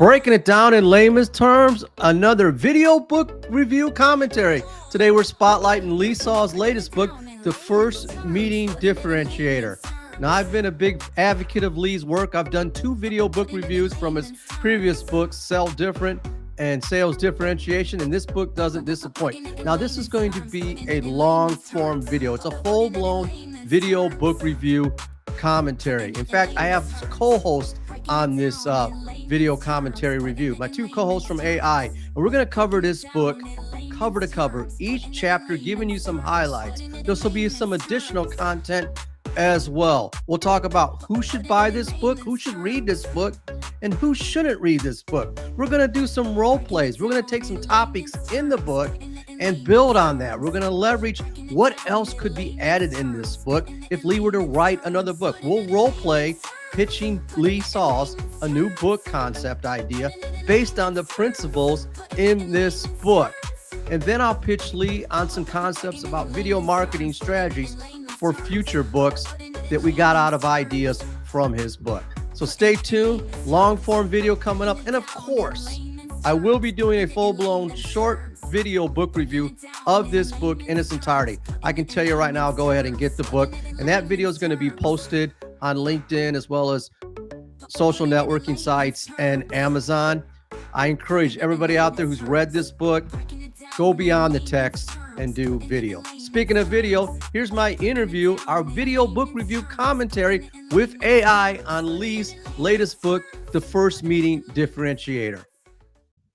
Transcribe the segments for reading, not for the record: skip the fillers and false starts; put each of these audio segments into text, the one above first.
Breaking it down in layman's terms, another video book review commentary. Today we're spotlighting Lee Salz's latest book, The First Meeting Differentiator. Now, I've been a big advocate of Lee's work. I've done 2 video book reviews from his previous books, Sell Different and Sales Differentiation, and this book doesn't disappoint. Now, this is going to be a long-form video. It's a full-blown video book review commentary. In fact, I have co-hosts on this video commentary review, my 2 co-hosts from AI, and we're going to cover this book cover to cover, each chapter giving you some highlights. There'll be some additional content as well. We'll talk about who should buy this book, who should read this book, and who shouldn't read this book. We're going to do some role plays. We're going to take some topics in the book and build on that. We're going to leverage what else could be added in this book if Lee were to write another book. We'll role play pitching Lee Salz a new book concept idea based on the principles in this book. And then I'll pitch Lee on some concepts about video marketing strategies for future books that we got out of ideas from his book. So stay tuned, long form video coming up. And of course, I will be doing a full-blown short video book review of this book in its entirety. I can tell you right now, go ahead and get the book. And that video is going to be posted on LinkedIn as well as social networking sites and Amazon. I encourage everybody out there who's read this book, go beyond the text and do video. Speaking of video, here's my interview, our video book review commentary with AI on Lee's latest book, The First Meeting Differentiator.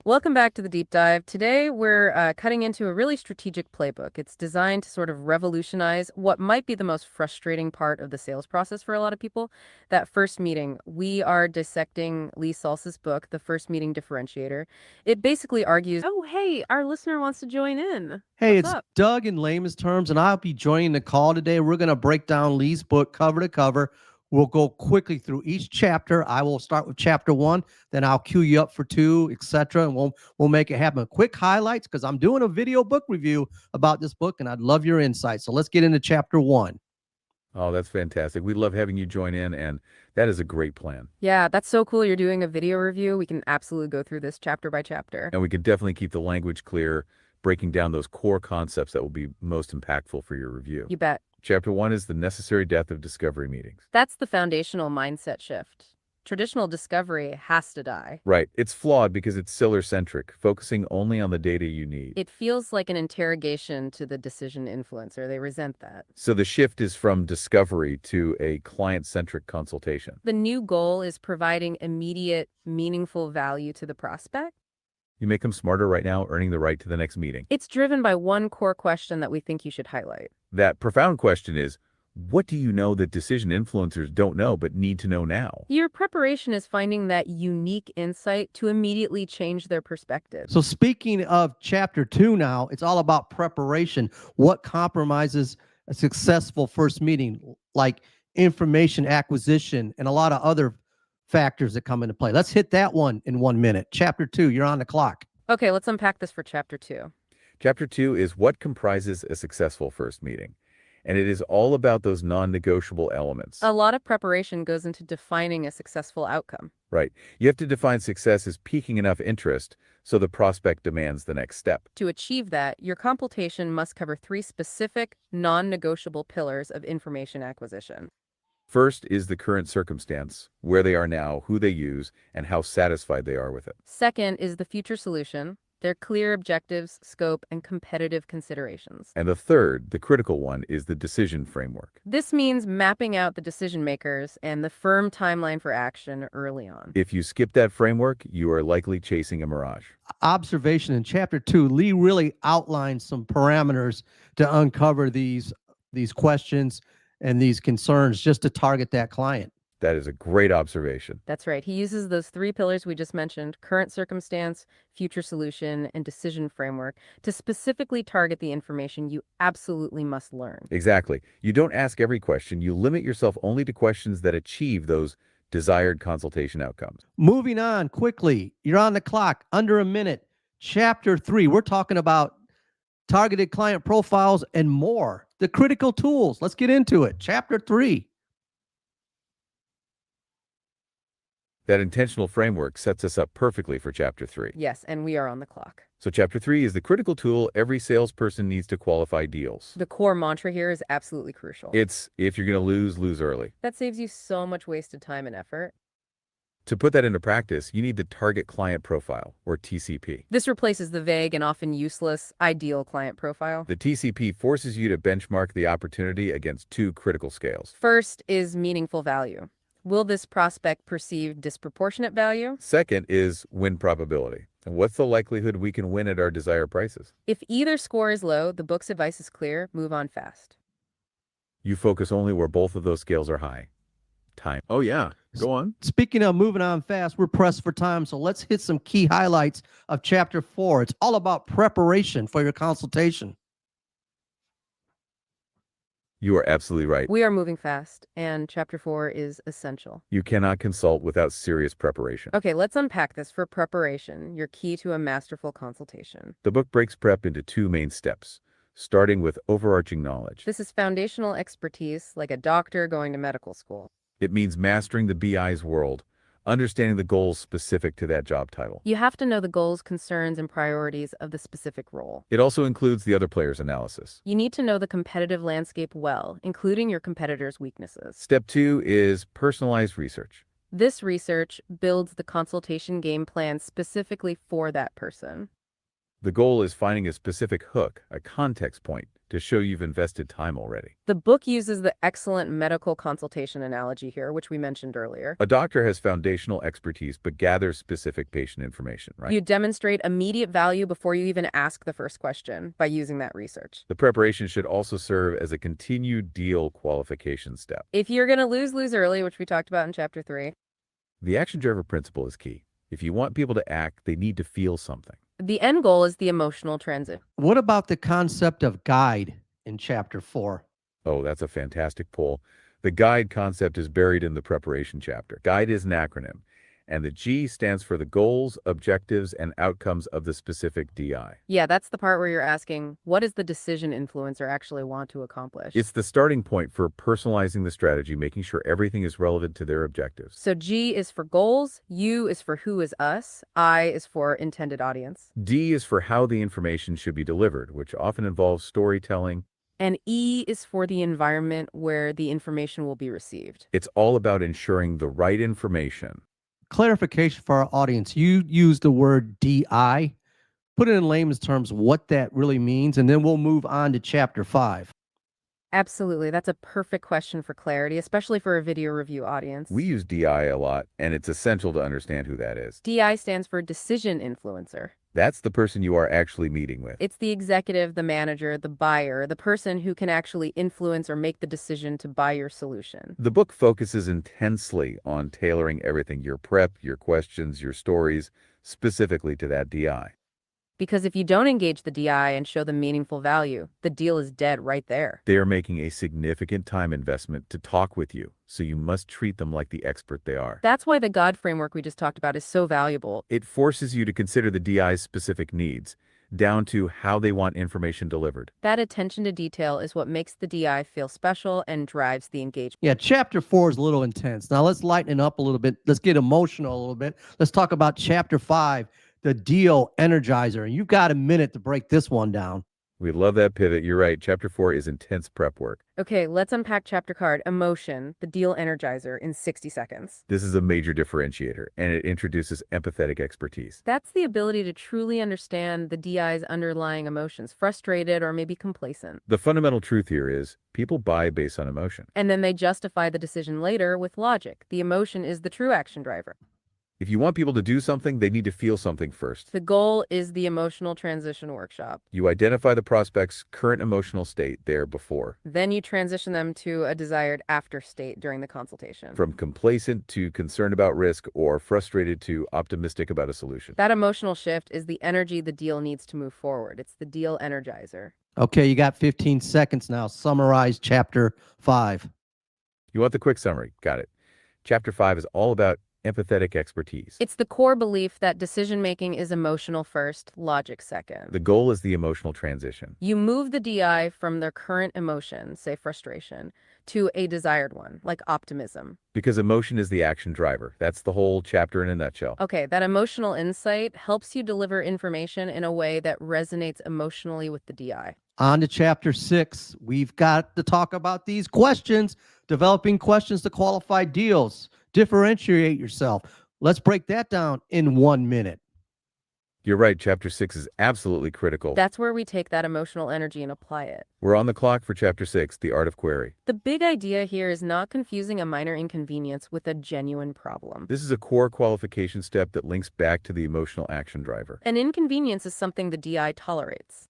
Welcome back to the Deep Dive. Today, we're cutting into a really strategic playbook. It's designed to sort of revolutionize what might be the most frustrating part of the sales process for a lot of people, that first meeting. We are dissecting Lee Salz's book, The First Meeting Differentiator. It basically argues, oh, hey, our listener wants to join in. Hey, What's it's up? Doug in layman's terms, and I'll be joining the call today. We're going to break down Lee's book cover to cover. We'll go quickly through each chapter. I will start with chapter 1, then I'll cue you up for 2, etc. And we'll make it happen. Quick highlights, because I'm doing a video book review about this book, and I'd love your insights. So let's get into chapter 1. Oh, that's fantastic. We love having you join in, and that is a great plan. Yeah, that's so cool. You're doing a video review. We can absolutely go through this chapter by chapter. And we can definitely keep the language clear, breaking down those core concepts that will be most impactful for your review. You bet. Chapter 1 is the necessary death of discovery meetings. That's the foundational mindset shift. Traditional discovery has to die. Right. It's flawed because it's seller-centric, focusing only on the data you need. It feels like an interrogation to the decision influencer. They resent that. So the shift is from discovery to a client-centric consultation. The new goal is providing immediate, meaningful value to the prospect. You make them smarter right now, earning the right to the next meeting. It's driven by one core question that we think you should highlight. That profound question is, what do you know that decision influencers don't know but need to know now? Your preparation is finding that unique insight to immediately change their perspective. So speaking of chapter 2 now, it's all about preparation. What compromises a successful first meeting, like information acquisition and a lot of other factors that come into play. Let's hit that one in 1 minute. Chapter 2, you're on the clock. Okay, let's unpack this for chapter 2. Chapter 2 is what comprises a successful first meeting. And it is all about those non-negotiable elements. A lot of preparation goes into defining a successful outcome. Right. You have to define success as piquing enough interest so the prospect demands the next step. To achieve that, your consultation must cover 3 specific, non-negotiable pillars of information acquisition. First is the current circumstance, where they are now, who they use, and how satisfied they are with it. Second is the future solution, their clear objectives, scope, and competitive considerations. And the third, the critical one, is the decision framework. This means mapping out the decision makers and the firm timeline for action early on. If you skip that framework, you are likely chasing a mirage. Observation in chapter 2, Lee really outlines some parameters to uncover these questions and these concerns just to target that client. That is a great observation. That's right. He uses those 3 pillars we just mentioned, current circumstance, future solution, and decision framework, to specifically target the information you absolutely must learn. Exactly. You don't ask every question. You limit yourself only to questions that achieve those desired consultation outcomes. Moving on quickly, you're on the clock, under a minute. Chapter 3, we're talking about targeted client profiles and more. The critical tools. Let's get into it. Chapter 3. That intentional framework sets us up perfectly for Chapter 3. Yes, and we are on the clock. So Chapter 3 is the critical tool every salesperson needs to qualify deals. The core mantra here is absolutely crucial. It's, if you're going to lose, lose early. That saves you so much wasted time and effort. To put that into practice, you need the Target Client Profile, or TCP. This replaces the vague and often useless ideal client profile. The TCP forces you to benchmark the opportunity against two critical scales. First is meaningful value. Will this prospect perceive disproportionate value? Second is win probability. And what's the likelihood we can win at our desired prices? If either score is low, the book's advice is clear: move on fast. You focus only where both of those scales are high. Time. Oh yeah, go on. Speaking of moving on fast, we're pressed for time, so let's hit some key highlights of Chapter 4. It's all about preparation for your consultation. You are absolutely right. We are moving fast, and Chapter 4 is essential. You cannot consult without serious preparation. Okay, let's unpack this for preparation, your key to a masterful consultation. The book breaks prep into two main steps, starting with overarching knowledge. This is foundational expertise, like a doctor going to medical school. It means mastering the BI's world, understanding the goals specific to that job title. You have to know the goals, concerns, and priorities of the specific role. It also includes the other player's analysis. You need to know the competitive landscape well, including your competitors' weaknesses. Step 2 is personalized research. This research builds the consultation game plan specifically for that person. The goal is finding a specific hook, a context point, to show you've invested time already. The book uses the excellent medical consultation analogy here, which we mentioned earlier. A doctor has foundational expertise but gathers specific patient information, right? You demonstrate immediate value before you even ask the first question by using that research. The preparation should also serve as a continued deal qualification step. If you're going to lose early, which we talked about in Chapter 3, The action driver principle is key. If you want people to act, they need to feel something. the end goal is the emotional transit. What about the concept of guide in Chapter 4? Oh, that's a fantastic pull. The GUIDE concept is buried in the preparation chapter. GUIDE is an acronym, and the G stands for the goals, objectives, and outcomes of the specific DI. Yeah, that's the part where you're asking, what does the decision influencer actually want to accomplish? It's the starting point for personalizing the strategy, making sure everything is relevant to their objectives. So G is for goals, U is for who is us, I is for intended audience, D is for how the information should be delivered, which often involves storytelling. and E is for the environment where the information will be received. It's all about ensuring the right information. Clarification for our audience. You use the word DI. Put it in layman's terms what that really means, and then we'll move on to Chapter 5. Absolutely. That's a perfect question for clarity, especially for a video review audience. We use DI a lot, and it's essential to understand who that is. DI stands for decision influencer. That's the person you are actually meeting with. It's the executive, the manager, the buyer, the person who can actually influence or make the decision to buy your solution. The book focuses intensely on tailoring everything, your prep, your questions, your stories, specifically to that DI. Because if you don't engage the DI and show them meaningful value, the deal is dead right there. They are making a significant time investment to talk with you, so you must treat them like the expert they are. That's why the God framework we just talked about is so valuable. It forces you to consider the DI's specific needs, down to how they want information delivered. That attention to detail is what makes the DI feel special and drives the engagement. Yeah, Chapter 4 is a little intense. Now let's lighten it up a little bit. Let's get emotional a little bit. Let's talk about Chapter 5, the deal energizer. And you've got a minute to break this one down. We love that pivot. You're right. Chapter 4 is intense prep work. Okay, let's unpack chapter card emotion, the deal energizer, in 60 seconds. This is a major differentiator, and it introduces empathetic expertise. That's the ability to truly understand the DI's underlying emotions, frustrated or maybe complacent. The fundamental truth here is people buy based on emotion. And then they justify the decision later with logic. The emotion is the true action driver. If you want people to do something, they need to feel something first. The goal is the emotional transition workshop. You identify the prospect's current emotional state there before. Then you transition them to a desired after state during the consultation. From complacent to concerned about risk or frustrated to optimistic about a solution. That emotional shift is the energy the deal needs to move forward. It's the deal energizer. Okay, you got 15 seconds now. Summarize Chapter 5. You want the quick summary? Got it. Chapter 5 is all about empathetic expertise. It's the core belief that decision-making is emotional first, logic second. The goal is the emotional transition. You move the DI from their current emotion, say frustration, to a desired one, like optimism. Because emotion is the action driver. That's the whole chapter in a nutshell. Okay, that emotional insight helps you deliver information in a way that resonates emotionally with the DI. On to chapter 6. We've got to talk about these questions, developing questions to qualify deals, differentiate yourself. Let's break that down in 1 minute. You're right, chapter 6 is absolutely critical. That's where we take that emotional energy and apply it. We're on the clock for chapter 6, the art of query. The big idea here is not confusing a minor inconvenience with a genuine problem. This is a core qualification step that links back to the emotional action driver. An inconvenience is something the DI tolerates.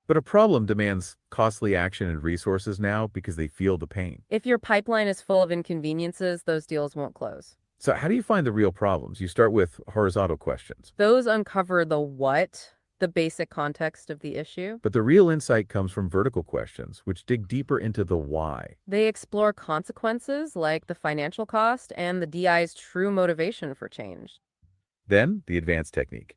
But a problem demands costly action and resources now because they feel the pain. If your pipeline is full of inconveniences, those deals won't close. So how do you find the real problems? You start with horizontal questions. Those uncover the what, the basic context of the issue. But the real insight comes from vertical questions, which dig deeper into the why. They explore consequences like the financial cost and the DI's true motivation for change. Then, the advanced technique.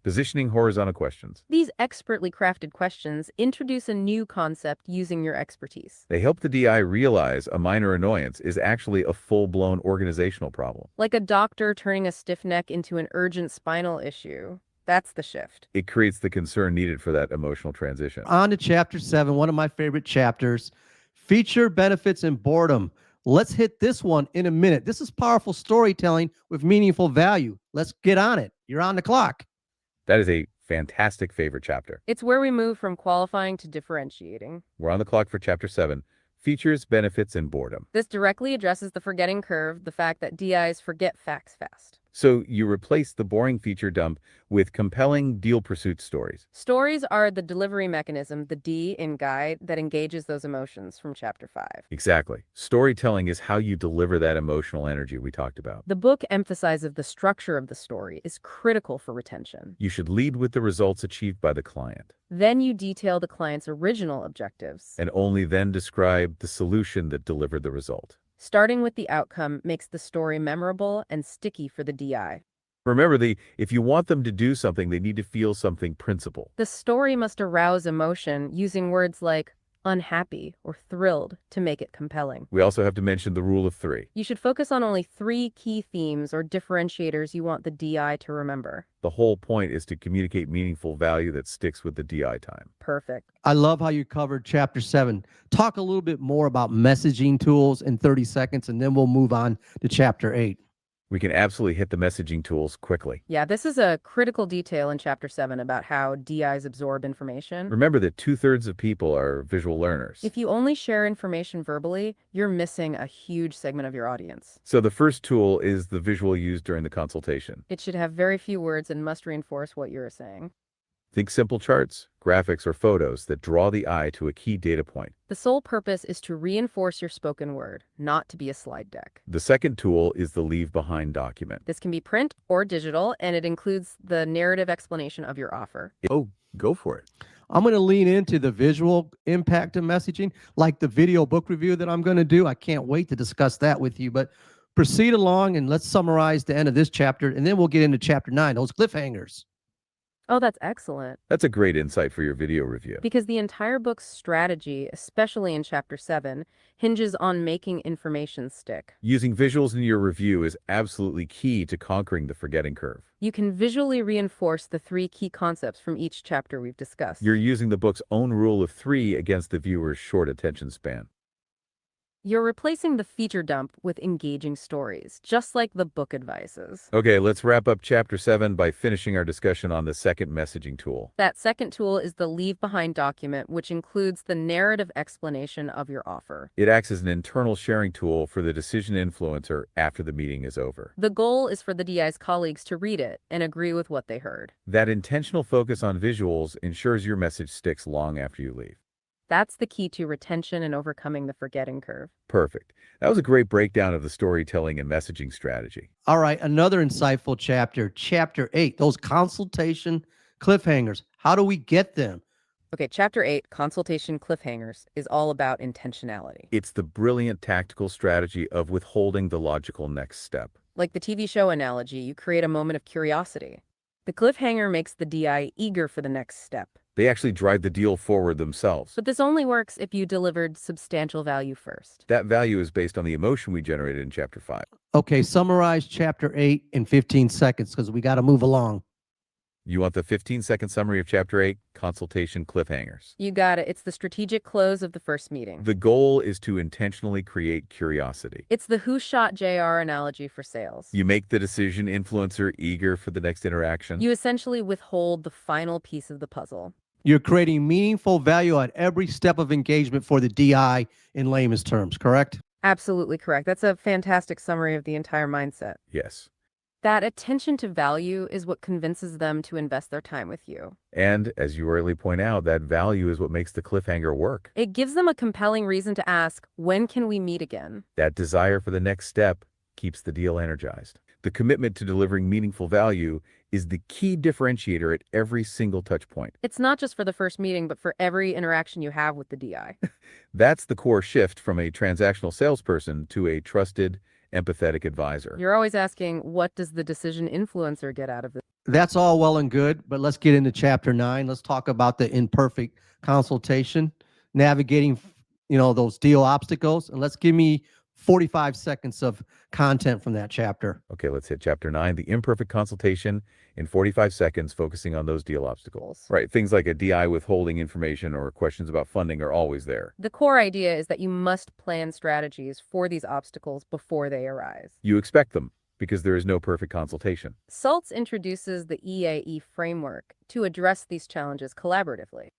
Positioning horizontal questions. These expertly crafted questions introduce a new concept using your expertise. They help the DI realize a minor annoyance is actually a full-blown organizational problem. Like a doctor turning a stiff neck into an urgent spinal issue. That's the shift. It creates the concern needed for that emotional transition. On to chapter 7, one of my favorite chapters, feature, benefits, and boredom. Let's hit this one in a minute. This is powerful storytelling with meaningful value. Let's get on it. You're on the clock. That is a fantastic favorite chapter. It's where we move from qualifying to differentiating. We're on the clock for chapter 7, features, benefits, and boredom. This directly addresses the forgetting curve, the fact that DIs forget facts fast. So you replace the boring feature dump with compelling deal pursuit stories. Stories are the delivery mechanism, the D in G.U.I.D.E, that engages those emotions from chapter 5. Exactly. Storytelling is how you deliver that emotional energy we talked about. The book emphasizes the structure of the story is critical for retention. You should lead with the results achieved by the client, Then you detail the client's original objectives. and only then describe the solution that delivered the result. Starting with the outcome makes the story memorable and sticky for the DI. Remember, if you want them to do something, they need to feel something principal. The story must arouse emotion using words like unhappy or thrilled to make it compelling. We also have to mention the rule of 3. You should focus on only 3 key themes or differentiators you want the DI to remember. The whole point is to communicate meaningful value that sticks with the DI time. Perfect. I love how you covered chapter 7. Talk a little bit more about messaging tools in 30 seconds, and then we'll move on to chapter 8. We can absolutely hit the messaging tools quickly. Yeah, this is a critical detail in chapter 7 about how DIs absorb information. Remember that 2/3 of people are visual learners. If you only share information verbally, you're missing a huge segment of your audience. So the first tool is the visual used during the consultation. It should have very few words and must reinforce what you're saying. Think simple charts, graphics, or photos that draw the eye to a key data point. The sole purpose is to reinforce your spoken word, not to be a slide deck. The second tool is the leave behind document. This can be print or digital, and it includes the narrative explanation of your offer. Oh, go for it. I'm going to lean into the visual impact of messaging, like the video book review that I'm going to do. I can't wait to discuss that with you, but proceed along and let's summarize the end of this chapter, and then we'll get into chapter 9, those cliffhangers. Oh, that's excellent. That's a great insight for your video review. Because the entire book's strategy, especially in chapter 7, hinges on making information stick. Using visuals in your review is absolutely key to conquering the forgetting curve. You can visually reinforce the 3 key concepts from each chapter we've discussed. You're using the book's own rule of 3 against the viewer's short attention span. You're replacing the feature dump with engaging stories, just like the book advises. Okay, let's wrap up chapter 7 by finishing our discussion on the second messaging tool. That second tool is the leave behind document, which includes the narrative explanation of your offer. It acts as an internal sharing tool for the decision influencer after the meeting is over. The goal is for the DI's colleagues to read it and agree with what they heard. That intentional focus on visuals ensures your message sticks long after you leave. That's the key to retention and overcoming the forgetting curve. Perfect. That was a great breakdown of the storytelling and messaging strategy. All right, another insightful chapter, chapter 8, those consultation cliffhangers. How do we get them? Okay, chapter 8, Consultation Cliffhangers, is all about intentionality. It's the brilliant tactical strategy of withholding the logical next step. Like the TV show analogy, you create a moment of curiosity. The cliffhanger makes the DI eager for the next step. They actually drive the deal forward themselves. But this only works if you delivered substantial value first. That value is based on the emotion we generated in Chapter 5. Okay, summarize chapter 8 in 15 seconds because we got to move along. You want the 15-second summary of Chapter 8, Consultation Cliffhangers. You got it. It's the strategic close of the first meeting. The goal is to intentionally create curiosity. It's the who shot JR analogy for sales. You make the decision influencer eager for the next interaction. You essentially withhold the final piece of the puzzle. You're creating meaningful value at every step of engagement for the DI in layman's terms, correct? Absolutely correct. That's a fantastic summary of the entire mindset. Yes. That attention to value is what convinces them to invest their time with you. And, as you rightly point out, that value is what makes the cliffhanger work. It gives them a compelling reason to ask, when can we meet again? That desire for the next step keeps the deal energized. The commitment to delivering meaningful value is the key differentiator at every single touch point. It's not just for the first meeting, but for every interaction you have with the DI. That's the core shift from a transactional salesperson to a trusted, empathetic advisor. You're always asking, what does the decision influencer get out of this? That's all well and good, but let's get into chapter 9. Let's talk about the imperfect consultation, navigating, those deal obstacles, and let's give me 45 seconds of content from that chapter. Okay, let's hit Chapter 9, the imperfect consultation, in 45 seconds, focusing on those deal obstacles. Right, things like a DI withholding information or questions about funding are always there. The core idea is that you must plan strategies for these obstacles before they arise. You expect them, because there is no perfect consultation. Salz introduces the E.A.E. framework to address these challenges collaboratively.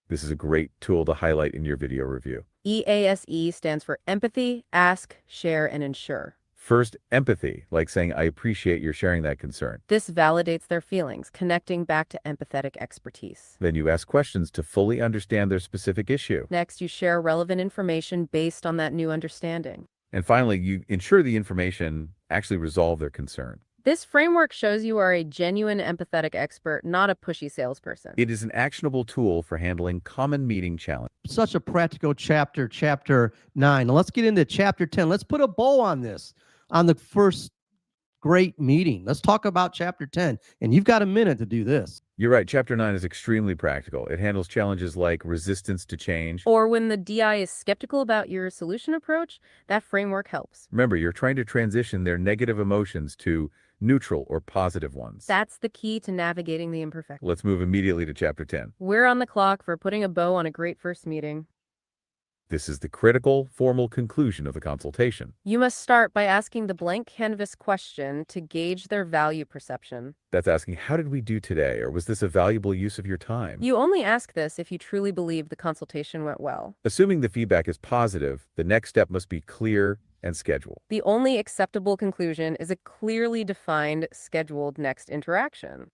This is a great tool to highlight in your video review. E.A.S.E. stands for empathy, ask, share, and ensure. First, empathy, like saying, I appreciate your sharing that concern. This validates their feelings, connecting back to empathetic expertise. Then you ask questions to fully understand their specific issue. Next, you share relevant information based on that new understanding. And finally, you ensure the information actually resolve their concern. This framework shows you are a genuine empathetic expert, not a pushy salesperson. It is an actionable tool for handling common meeting challenges. Such a practical chapter 9. Now let's get into chapter 10. Let's put a bow on this, on the first great meeting. Let's talk about chapter 10. And you've got a minute to do this. You're right. Chapter 9 is extremely practical. It handles challenges like resistance to change. Or when the DI is skeptical about your solution approach, that framework helps. Remember, you're trying to transition their negative emotions to neutral or positive ones. That's the key to navigating the imperfections. Let's move immediately to chapter 10. We're on the clock for putting a bow on a great first meeting. This is the critical, formal conclusion of the consultation. You must start by asking the blank canvas question to gauge their value perception. That's asking, how did we do today? Or was this a valuable use of your time? You only ask this if you truly believe the consultation went well. Assuming the feedback is positive, the next step must be clear and scheduled. The only acceptable conclusion is a clearly defined, scheduled next interaction.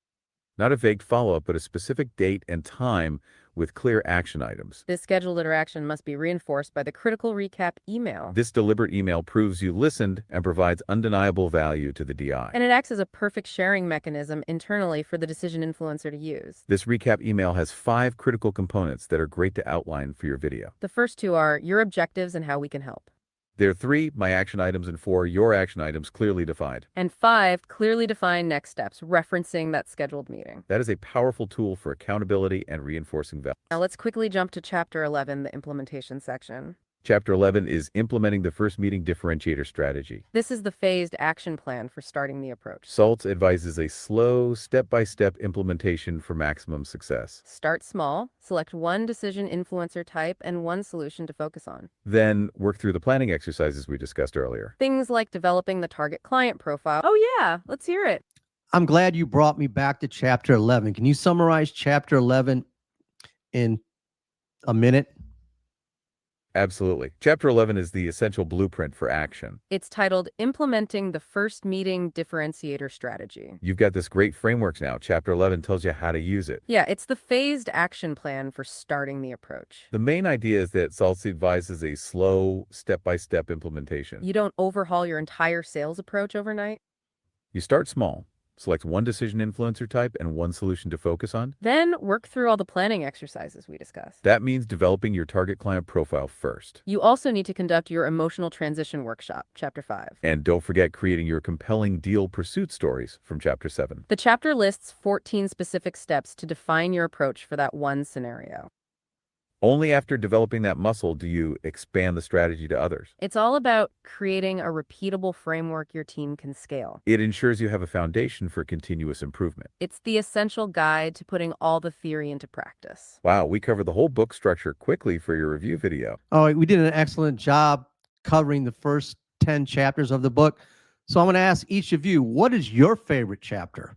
Not a vague follow-up, but a specific date and time with clear action items. This scheduled interaction must be reinforced by the critical recap email. This deliberate email proves you listened and provides undeniable value to the DI. And it acts as a perfect sharing mechanism internally for the decision influencer to use. This recap email has 5 critical components that are great to outline for your video. The first 2 are your objectives and how we can help. There are 3, my action items, and 4, your action items, clearly defined. And 5, clearly defined next steps, referencing that scheduled meeting. That is a powerful tool for accountability and reinforcing value. Now let's quickly jump to chapter 11, the implementation section. Chapter 11 is implementing the first meeting differentiator strategy. This is the phased action plan for starting the approach. Salz advises a slow, step-by-step implementation for maximum success. Start small, select one decision influencer type and one solution to focus on. Then work through the planning exercises we discussed earlier. Things like developing the target client profile. Oh yeah, let's hear it. I'm glad you brought me back to chapter 11. Can you summarize chapter 11 in a minute? Absolutely. Chapter 11 is the essential blueprint for action. It's titled Implementing the First Meeting Differentiator Strategy. You've got this great framework now. Chapter 11 tells you how to use it. Yeah, it's the phased action plan for starting the approach. The main idea is that Salz advises a slow, step-by-step implementation. You don't overhaul your entire sales approach overnight. You start small. Select one decision influencer type and one solution to focus on. Then work through all the planning exercises we discussed. That means developing your target client profile first. You also need to conduct your emotional transition workshop, Chapter 5. And don't forget creating your compelling deal pursuit stories from Chapter 7. The chapter lists 14 specific steps to define your approach for that one scenario. Only after developing that muscle do you expand the strategy to others. It's all about creating a repeatable framework your team can scale. It ensures you have a foundation for continuous improvement. It's the essential guide to putting all the theory into practice. Wow, we covered the whole book structure quickly for your review video. Oh, we did an excellent job covering the first 10 chapters of the book. So I'm going to ask each of you, what is your favorite chapter?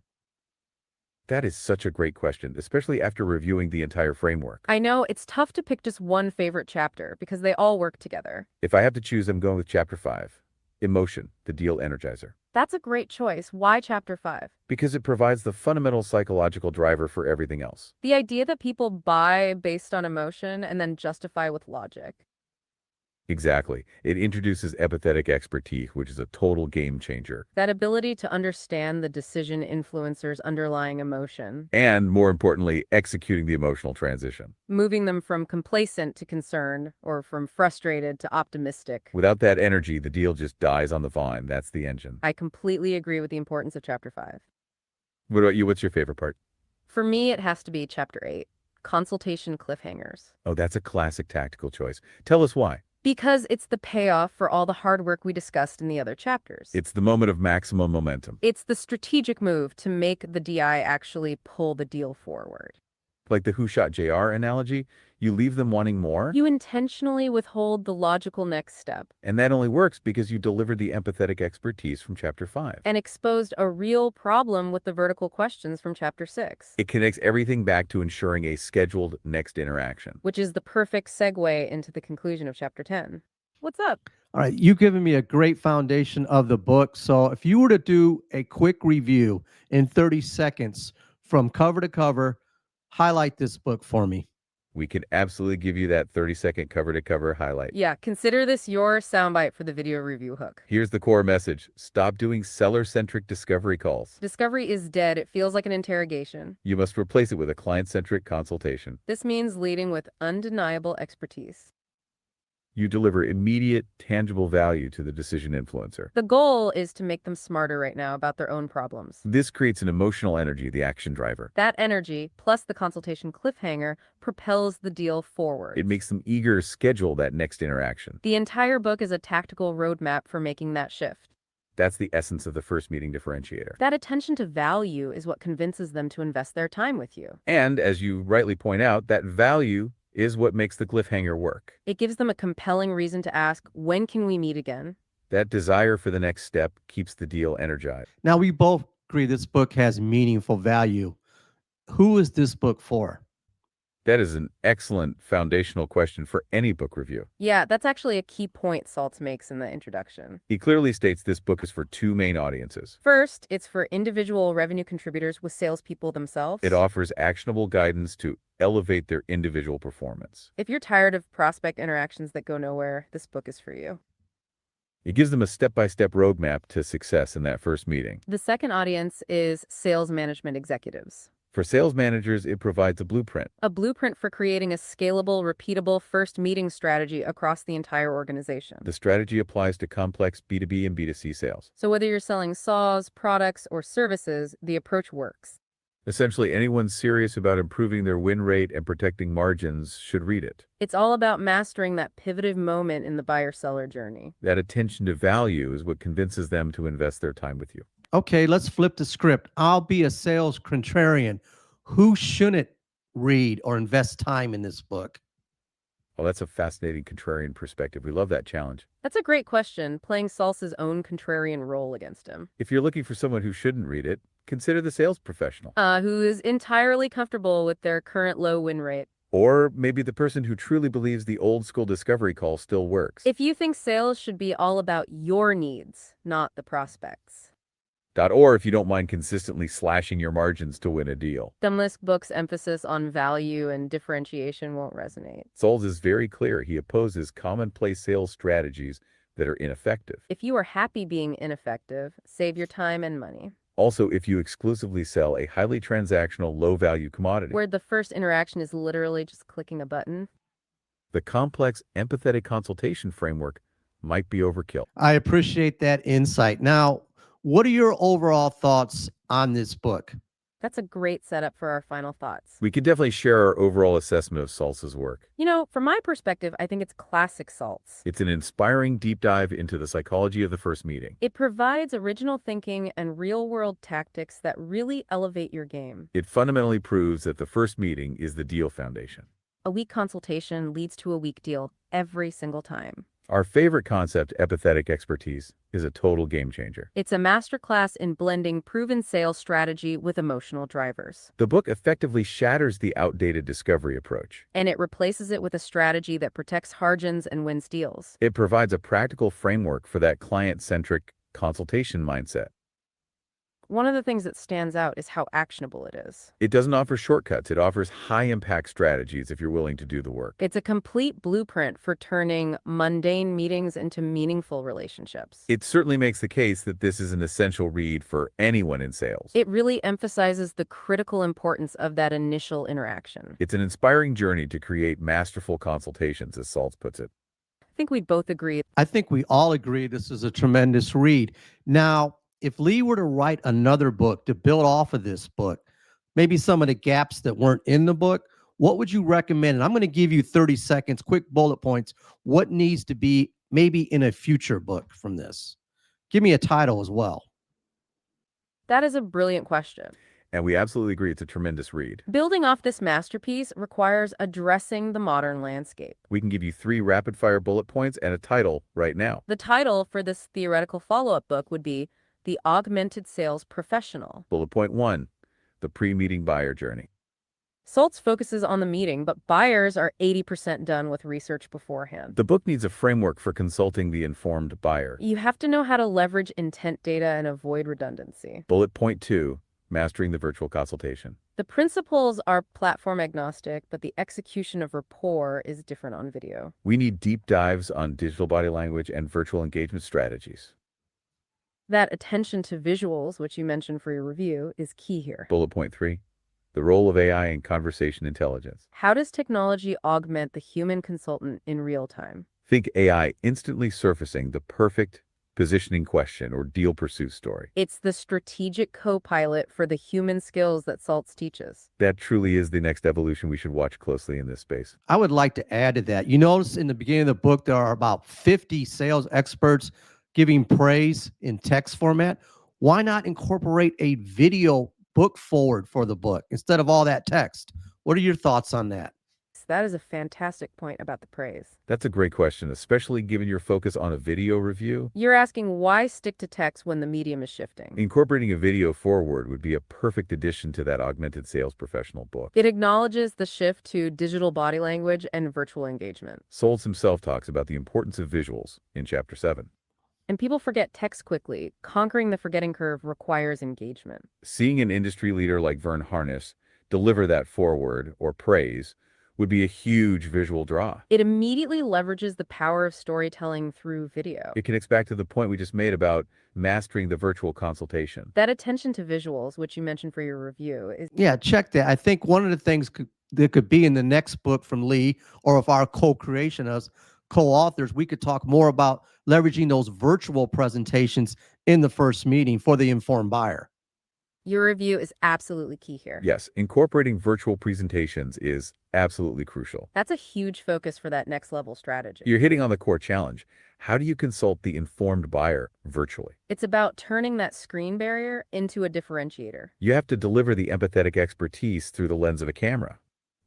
That is such a great question, especially after reviewing the entire framework. I know it's tough to pick just one favorite chapter because they all work together. If I have to choose, I'm going with Chapter 5, Emotion, the Deal Energizer. That's a great choice. Why Chapter 5? Because it provides the fundamental psychological driver for everything else. The idea that people buy based on emotion and then justify with logic. Exactly. It introduces empathetic expertise, which is a total game changer. That ability to understand the decision influencer's underlying emotion, And more importantly, executing the emotional transition. moving them from complacent to concerned or from frustrated to optimistic. Without that energy, the deal just dies on the vine. That's the engine. I completely agree with the importance of Chapter 5. What about you? What's your favorite part? For me, it has to be Chapter 8, Consultation Cliffhangers. Oh, that's a classic tactical choice. Tell us why. Because it's the payoff for all the hard work we discussed in the other chapters. It's the moment of maximum momentum. It's the strategic move to make the DI actually pull the deal forward. Like the Who Shot JR analogy, you leave them wanting more. You intentionally withhold the logical next step And that only works because you delivered the empathetic expertise from Chapter 5. and exposed a real problem with the vertical questions from Chapter 6, It connects everything back to ensuring a scheduled next interaction. which is the perfect segue into the conclusion of Chapter 10. What's up? All right, you've given me a great foundation of the book. So if you were to do a quick review in 30 seconds from cover to cover, highlight this book for me. We can absolutely give you that 30-second cover-to-cover highlight. Yeah, consider this your soundbite for the video review hook. Here's the core message. Stop doing seller-centric discovery calls. Discovery is dead. It feels like an interrogation. You must replace it with a client-centric consultation. This means leading with undeniable expertise. You deliver immediate, tangible value to the decision influencer. The goal is to make them smarter right now about their own problems. This creates an emotional energy, the action driver. That energy, plus the consultation cliffhanger, propels the deal forward. It makes them eager to schedule that next interaction. The entire book is a tactical roadmap for making that shift. That's the essence of the first meeting differentiator. That attention to value is what convinces them to invest their time with you. And as you rightly point out, that value is what makes the cliffhanger work. It gives them a compelling reason to ask, when can we meet again? That desire for the next step keeps the deal energized. Now, we both agree this book has meaningful value. Who is this book for? That is an excellent foundational question for any book review. Yeah, that's actually a key point Salz makes in the introduction. He clearly states this book is for two main audiences. First, it's for individual revenue contributors with salespeople themselves. It offers actionable guidance to elevate their individual performance. If you're tired of prospect interactions that go nowhere, this book is for you. It gives them a step-by-step roadmap to success in that first meeting. The second audience is sales management executives. For sales managers, it provides a blueprint. A blueprint for creating a scalable, repeatable first meeting strategy across the entire organization. The strategy applies to complex B2B and B2C sales. So whether you're selling saws, products, or services, the approach works. Essentially, anyone serious about improving their win rate and protecting margins should read it. It's all about mastering that pivotive moment in the buyer-seller journey. That attention to value is what convinces them to invest their time with you. Okay, let's flip the script. I'll be a sales contrarian. Who shouldn't read or invest time in this book? Well, that's a fascinating contrarian perspective. We love that challenge. That's a great question, playing Salz's own contrarian role against him. If you're looking for someone who shouldn't read it, consider the sales professional. Who is entirely comfortable with their current low win rate. Or maybe the person who truly believes the old school discovery call still works. If you think sales should be all about your needs, not the prospects. Or if you don't mind consistently slashing your margins to win a deal. Dummlisk book's emphasis on value and differentiation won't resonate. Salz is very clear. He opposes commonplace sales strategies that are ineffective. If you are happy being ineffective, save your time and money. Also, if you exclusively sell a highly transactional, low-value commodity. Where the first interaction is literally just clicking a button. The complex empathetic consultation framework might be overkill. I appreciate that insight. Now, what are your overall thoughts on this book? That's a great setup for our final thoughts. We could definitely share our overall assessment of Salz's work. From my perspective, I think it's classic Salz. It's an inspiring deep dive into the psychology of the first meeting. It provides original thinking and real-world tactics that really elevate your game. It fundamentally proves that the first meeting is the deal foundation. A weak consultation leads to a weak deal every single time. Our favorite concept, empathetic expertise, is a total game changer. It's a masterclass in blending proven sales strategy with emotional drivers. The book effectively shatters the outdated discovery approach. And it replaces it with a strategy that protects margins and wins deals. It provides a practical framework for that client-centric consultation mindset. One of the things that stands out is how actionable it is. It doesn't offer shortcuts. It offers high-impact strategies if you're willing to do the work. It's a complete blueprint for turning mundane meetings into meaningful relationships. It certainly makes the case that this is an essential read for anyone in sales. It really emphasizes the critical importance of that initial interaction. It's an inspiring journey to create masterful consultations, as Salz puts it. I think we'd both agree. I think we all agree this is a tremendous read. Now, if Lee were to write another book to build off of this book, maybe some of the gaps that weren't in the book, what would you recommend? And I'm going to give you 30 seconds, quick bullet points. What needs to be maybe in a future book from this? Give me a title as well. That is a brilliant question. And we absolutely agree it's a tremendous read. Building off this masterpiece requires addressing the modern landscape. We can give you 3 rapid-fire bullet points and a title right now. The title for this theoretical follow-up book would be The Augmented Sales Professional. Bullet point 1, the pre-meeting buyer journey. Salz focuses on the meeting, but buyers are 80% done with research beforehand. The book needs a framework for consulting the informed buyer. You have to know how to leverage intent data and avoid redundancy. Bullet point 2, mastering the virtual consultation. The principles are platform agnostic, but the execution of rapport is different on video. We need deep dives on digital body language and virtual engagement strategies. That attention to visuals, which you mentioned for your review, is key here. Bullet point 3, the role of AI in conversation intelligence. How does technology augment the human consultant in real time? Think AI instantly surfacing the perfect positioning question or deal pursuit story. It's the strategic co-pilot for the human skills that Salz teaches. That truly is the next evolution we should watch closely in this space. I would like to add to that. You notice in the beginning of the book, there are about 50 sales experts giving praise in text format. Why not incorporate a video book forward for the book instead of all that text? What are your thoughts on that? That is a fantastic point about the praise. That's a great question, especially given your focus on a video review. You're asking why stick to text when the medium is shifting. Incorporating a video forward would be a perfect addition to that augmented sales professional book. It acknowledges the shift to digital body language and virtual engagement. Salz himself talks about the importance of visuals in Chapter 7. And people forget text quickly. Conquering the forgetting curve requires engagement. Seeing an industry leader like Vern Harness deliver that forward or praise would be a huge visual draw. It immediately leverages the power of storytelling through video. It connects back to the point we just made about mastering the virtual consultation. That attention to visuals, which you mentioned for your review, is... Yeah, check that. I think one of the things that could be in the next book from Lee, or if our co-creation, us co-authors, we could talk more about leveraging those virtual presentations in the first meeting for the informed buyer. Your review is absolutely key here. Yes, incorporating virtual presentations is absolutely crucial. That's a huge focus for that next level strategy. You're hitting on the core challenge. How do you consult the informed buyer virtually? It's about turning that screen barrier into a differentiator. You have to deliver the empathetic expertise through the lens of a camera.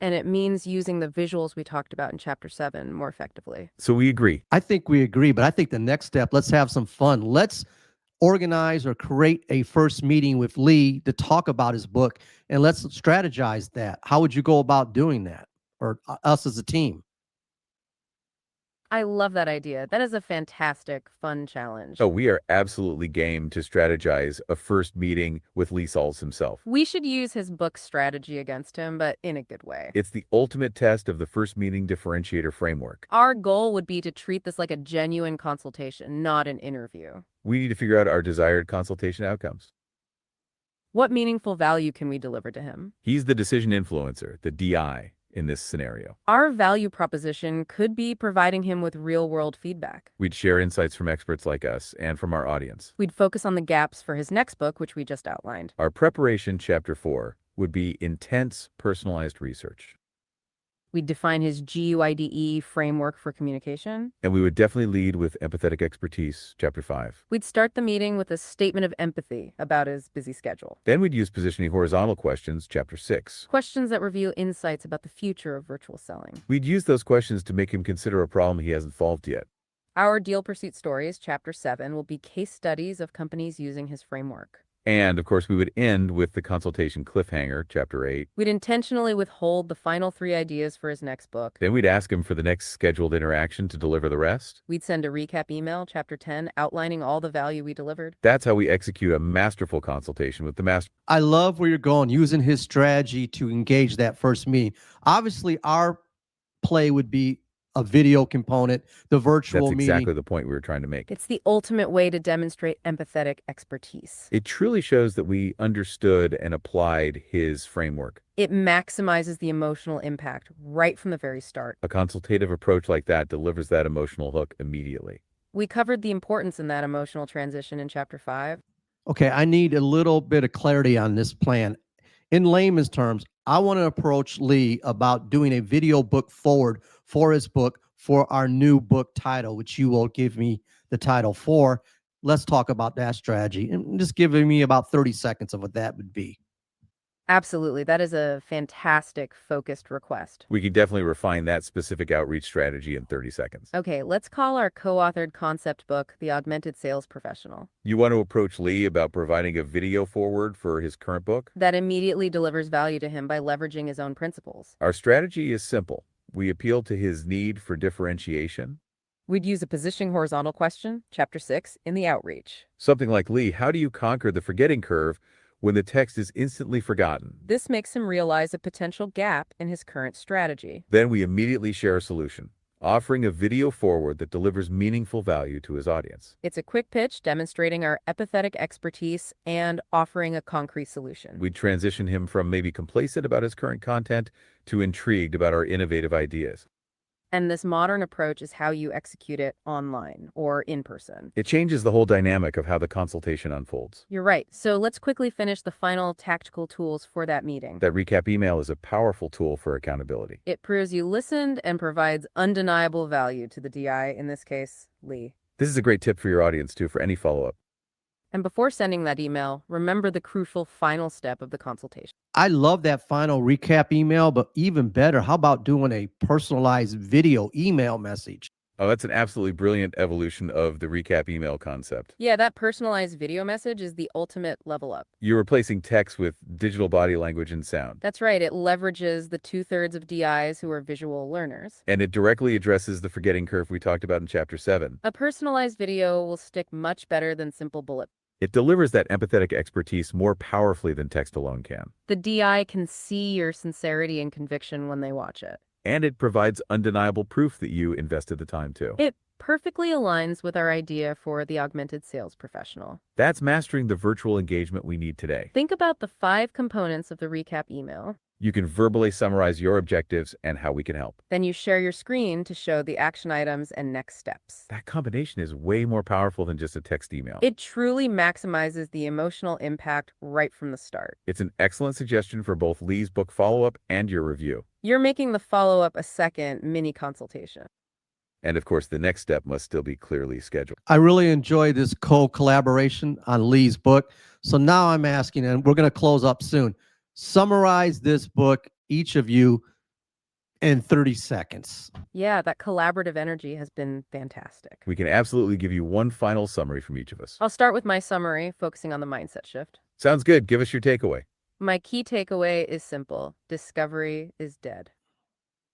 And it means using the visuals we talked about in Chapter 7 more effectively. So we agree. I think we agree, but I think the next step, let's have some fun. Let's organize or create a first meeting with Lee to talk about his book, and let's strategize that. How would you go about doing that, or us as a team? I love that idea. That is a fantastic, fun challenge. Oh, we are absolutely game to strategize a first meeting with Lee Salz himself. We should use his book strategy against him, but in a good way. It's the ultimate test of the first meeting differentiator framework. Our goal would be to treat this like a genuine consultation, not an interview. We need to figure out our desired consultation outcomes. What meaningful value can we deliver to him? He's the decision influencer, the DI, in this scenario. Our value proposition could be providing him with real-world feedback. We'd share insights from experts like us and from our audience. We'd focus on the gaps for his next book, which we just outlined. Our preparation, chapter 4, would be intense, personalized research. We'd define his G.U.I.D.E framework for communication. And we would definitely lead with empathetic expertise, chapter 5. We'd start the meeting with a statement of empathy about his busy schedule. Then we'd use positioning horizontal questions, chapter 6. Questions that reveal insights about the future of virtual selling. We'd use those questions to make him consider a problem he hasn't solved yet. Our deal pursuit stories, chapter 7, will be case studies of companies using his framework. And, of course, we would end with the consultation cliffhanger, chapter 8. We'd intentionally withhold the final 3 ideas for his next book. Then we'd ask him for the next scheduled interaction to deliver the rest. We'd send a recap email, chapter 10, outlining all the value we delivered. That's how we execute a masterful consultation with the master. I love where you're going, using his strategy to engage that first meeting. Obviously, our play would be a video component, the virtual That's meeting. exactly the point we were trying to make. It's the ultimate way to demonstrate empathetic expertise. It truly shows that we understood and applied his framework. It maximizes the emotional impact right from the very start. A consultative approach like that delivers that emotional hook immediately. We covered the importance in that emotional transition in chapter 5. Okay, I need a little bit of clarity on this plan. In layman's terms, I want to approach Lee about doing a video book forward for his book for our new book title, which you will give me the title for. Let's talk about that strategy and just giving me about 30 seconds of what that would be. Absolutely. That is a fantastic focused request. We could definitely refine that specific outreach strategy in 30 seconds. Okay, let's call our co-authored concept book The Augmented Sales Professional. You want to approach Lee about providing a video forward for his current book? That immediately delivers value to him by leveraging his own principles. Our strategy is simple. We appeal to his need for differentiation. We'd use a positioning horizontal question, chapter 6, in the outreach. Something like, Lee, how do you conquer the forgetting curve when the text is instantly forgotten? This makes him realize a potential gap in his current strategy. Then we immediately share a solution, offering a video forward that delivers meaningful value to his audience. It's a quick pitch demonstrating our empathetic expertise and offering a concrete solution. We'd transition him from maybe complacent about his current content to intrigued about our innovative ideas. And this modern approach is how you execute it online or in person. It changes the whole dynamic of how the consultation unfolds. You're right. So let's quickly finish the final tactical tools for that meeting. That recap email is a powerful tool for accountability. It proves you listened and provides undeniable value to the DI, in this case, Lee. This is a great tip for your audience, too, for any follow-up. And before sending that email, remember the crucial final step of the consultation. I love that final recap email, but even better, how about doing a personalized video email message? Oh, that's an absolutely brilliant evolution of the recap email concept. Yeah, that personalized video message is the ultimate level up. You're replacing text with digital body language and sound. That's right. It leverages the 2/3 of DIs who are visual learners. And it directly addresses the forgetting curve we talked about in chapter 7. A personalized video will stick much better than simple bullet. It delivers that empathetic expertise more powerfully than text alone can. The DI can see your sincerity and conviction when they watch it. And it provides undeniable proof that you invested the time too. It perfectly aligns with our idea for the augmented sales professional. That's mastering the virtual engagement we need today. Think about the 5 components of the recap email. You can verbally summarize your objectives and how we can help. Then you share your screen to show the action items and next steps. That combination is way more powerful than just a text email. It truly maximizes the emotional impact right from the start. It's an excellent suggestion for both Lee's book follow-up and your review. You're making the follow-up a second mini consultation. And of course, the next step must still be clearly scheduled. I really enjoy this co-collaboration on Lee's book. So now I'm asking, and we're going to close up soon, summarize this book, each of you, in 30 seconds. Yeah, that collaborative energy has been fantastic. We can absolutely give you one final summary from each of us. I'll start with my summary, focusing on the mindset shift. Sounds good. Give us your takeaway. My key takeaway is simple. Discovery is dead.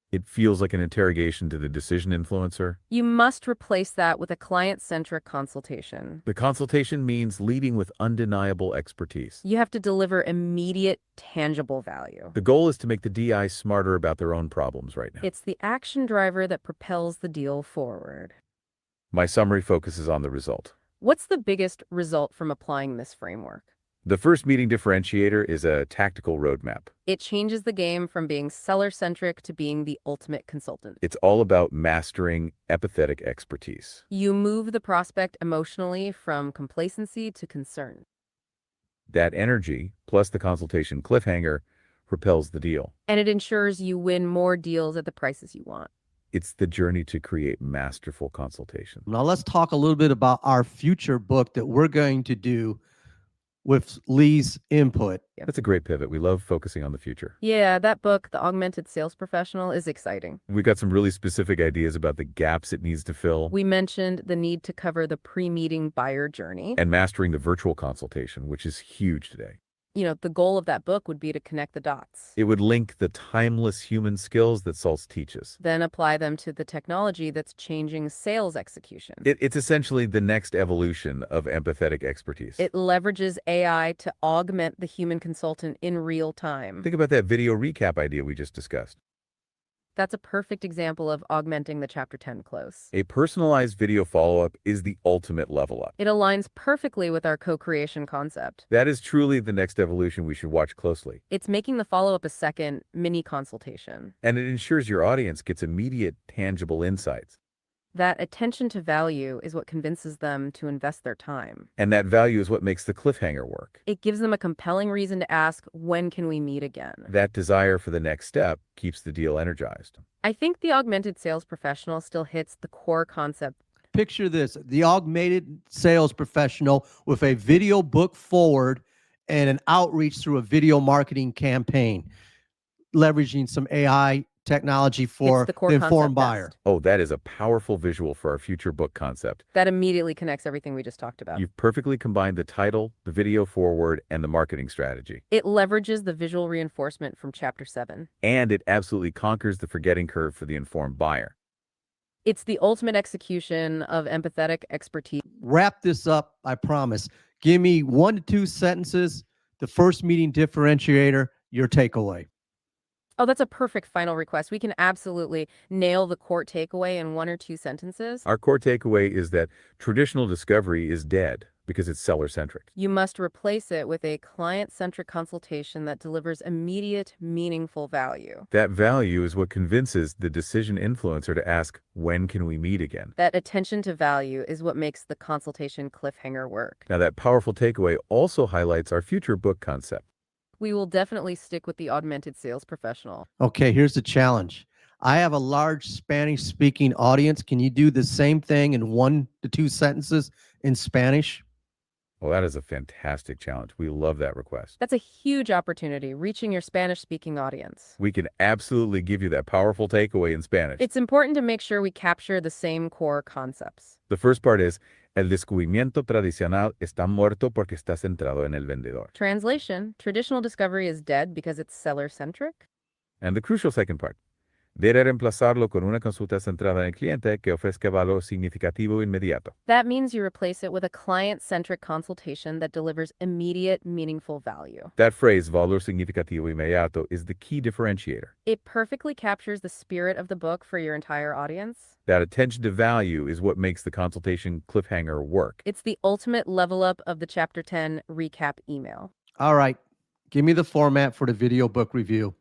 It feels like an interrogation to the decision influencer. You must replace that with a client-centric consultation. The consultation means leading with undeniable expertise. You have to deliver immediate, tangible value. The goal is to make the DI smarter about their own problems right now. It's the action driver that propels the deal forward. My summary focuses on the result. What's the biggest result from applying this framework? The first meeting differentiator is a tactical roadmap. It changes the game from being seller-centric to being the ultimate consultant. It's all about mastering empathetic expertise. You move the prospect emotionally from complacency to concern. That energy, plus the consultation cliffhanger, propels the deal. And it ensures you win more deals at the prices you want. It's the journey to create masterful consultation. Now let's talk a little bit about our future book that we're going to do with Lee's input. That's a great pivot. We love focusing on the future. Yeah, that book, The Augmented Sales Professional, is exciting. We've got some really specific ideas about the gaps it needs to fill. We mentioned the need to cover the pre-meeting buyer journey. And mastering the virtual consultation, which is huge today. You know, the goal of that book would be to connect the dots. It would link the timeless human skills that Salz teaches. Then apply them to the technology that's changing sales execution. It's essentially the next evolution of empathetic expertise. It leverages AI to augment the human consultant in real time. Think about that video recap idea we just discussed. That's a perfect example of augmenting the Chapter 10 close. A personalized video follow-up is the ultimate level up. It aligns perfectly with our co-creation concept. That is truly the next evolution we should watch closely. It's making the follow-up a second mini consultation. And it ensures your audience gets immediate, tangible insights. That attention to value is what convinces them to invest their time. And that value is what makes the cliffhanger work. It gives them a compelling reason to ask, when can we meet again? That desire for the next step keeps the deal energized. I think the augmented sales professional still hits the core concept. Picture this, the augmented sales professional with a video book forward and an outreach through a video marketing campaign, leveraging some AI technology for Hits the core the informed concept buyer. best. Oh, that is a powerful visual for our future book concept. That immediately connects everything we just talked about. You've perfectly combined the title, the video forward, and the marketing strategy. It leverages the visual reinforcement from Chapter 7. And it absolutely conquers the forgetting curve for the informed buyer. It's the ultimate execution of empathetic expertise. Wrap this up, I promise. Give me 1 to 2 sentences, the first meeting differentiator, your takeaway. Oh, that's a perfect final request. We can absolutely nail the core takeaway in 1 or 2 sentences. Our core takeaway is that traditional discovery is dead because it's seller-centric. You must replace it with a client-centric consultation that delivers immediate, meaningful value. That value is what convinces the decision influencer to ask, when can we meet again? That attention to value is what makes the consultation cliffhanger work. Now, that powerful takeaway also highlights our future book concept. We will definitely stick with the augmented sales professional. Okay, here's the challenge. I have a large Spanish-speaking audience. Can you do the same thing in 1 to 2 sentences in Spanish? Well, that is a fantastic challenge. We love that request. That's a huge opportunity, reaching your Spanish-speaking audience. We can absolutely give you that powerful takeaway in Spanish. It's important to make sure we capture the same core concepts. The first part is, el descubrimiento tradicional está muerto porque está centrado en el vendedor. Translation, traditional discovery is dead because it's seller-centric. And the crucial second part, debe reemplazarlo con una consulta centrada en el cliente que ofrezca valor significativo inmediato. That means you replace it with a client-centric consultation that delivers immediate, meaningful value. That phrase, valor significativo inmediato, is the key differentiator. It perfectly captures the spirit of the book for your entire audience. That attention to value is what makes the consultation cliffhanger work. It's the ultimate level up of the Chapter 10 recap email. All right, give me the format for the video book review.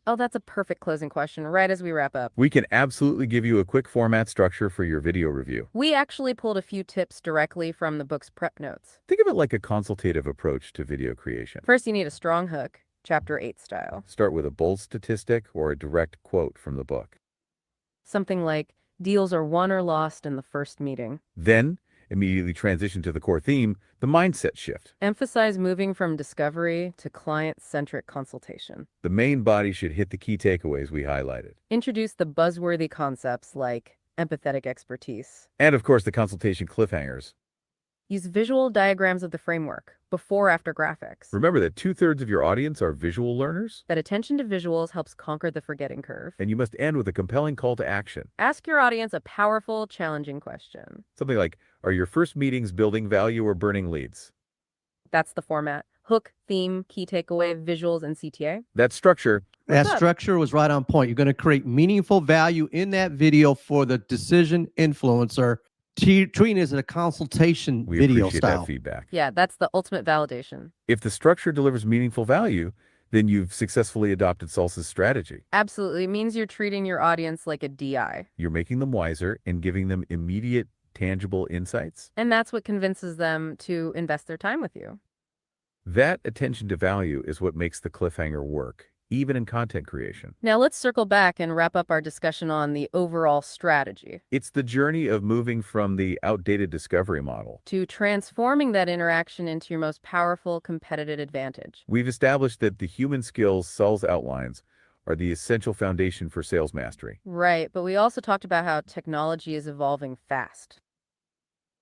Oh, that's a perfect closing question right as we wrap up. We can absolutely give you a quick format structure for your video review. We actually pulled a few tips directly from the book's prep notes. Think of it like a consultative approach to video creation. First, you need a strong hook, Chapter 8 style. Start with a bold statistic or a direct quote from the book. Something like, deals are won or lost in the first meeting. Then, immediately transition to the core theme, the mindset shift. Emphasize moving from discovery to client-centric consultation. The main body should hit the key takeaways we highlighted. Introduce the buzzworthy concepts like empathetic expertise. And of course, the consultation cliffhangers. Use visual diagrams of the framework, before-after graphics. Remember that 2/3 of your audience are visual learners, That attention to visuals helps conquer the forgetting curve. and you must end with a compelling call to action. Ask your audience a powerful, challenging question. Something like, are your first meetings building value or burning leads? That's the format. Hook, theme, key takeaway, visuals, and CTA. That structure, That What's up? structure was right on point. You're going to create meaningful value in that video for the decision influencer treating it as a consultation We video appreciate style. that feedback. Yeah, that's the ultimate validation. If the structure delivers meaningful value, then you've successfully adopted Salz's strategy. Absolutely. It means you're treating your audience like a DI. You're making them wiser and giving them immediate, tangible insights. And that's what convinces them to invest their time with you. That attention to value is what makes the cliffhanger work, even in content creation. Now let's circle back and wrap up our discussion on the overall strategy It's the journey of moving from the outdated discovery model. to transforming that interaction into your most powerful competitive advantage. We've established that the human skills Salz outlines are the essential foundation for sales mastery. Right, but we also talked about how technology is evolving fast.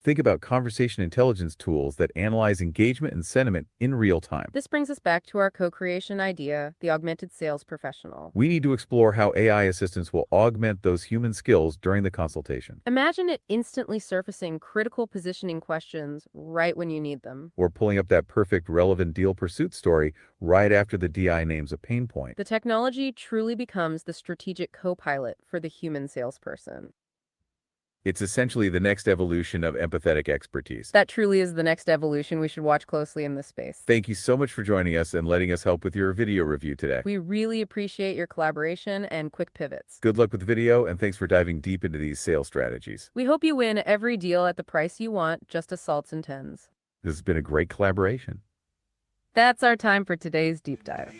Think about conversation intelligence tools that analyze engagement and sentiment in real time. This brings us back to our co-creation idea, the augmented sales professional. We need to explore how AI assistants will augment those human skills during the consultation, Imagine it instantly surfacing critical positioning questions right when you need them. or pulling up that perfect relevant deal pursuit story right after the DI names a pain point. The technology truly becomes the strategic co-pilot for the human salesperson. It's essentially the next evolution of empathetic expertise. That truly is the next evolution we should watch closely in this space. Thank you so much for joining us and letting us help with your video review today. We really appreciate your collaboration and quick pivots. Good luck with the video, and thanks for diving deep into these sales strategies. We hope you win every deal at the price you want, just as Salz intends. This has been a great collaboration. That's our time for today's deep dive.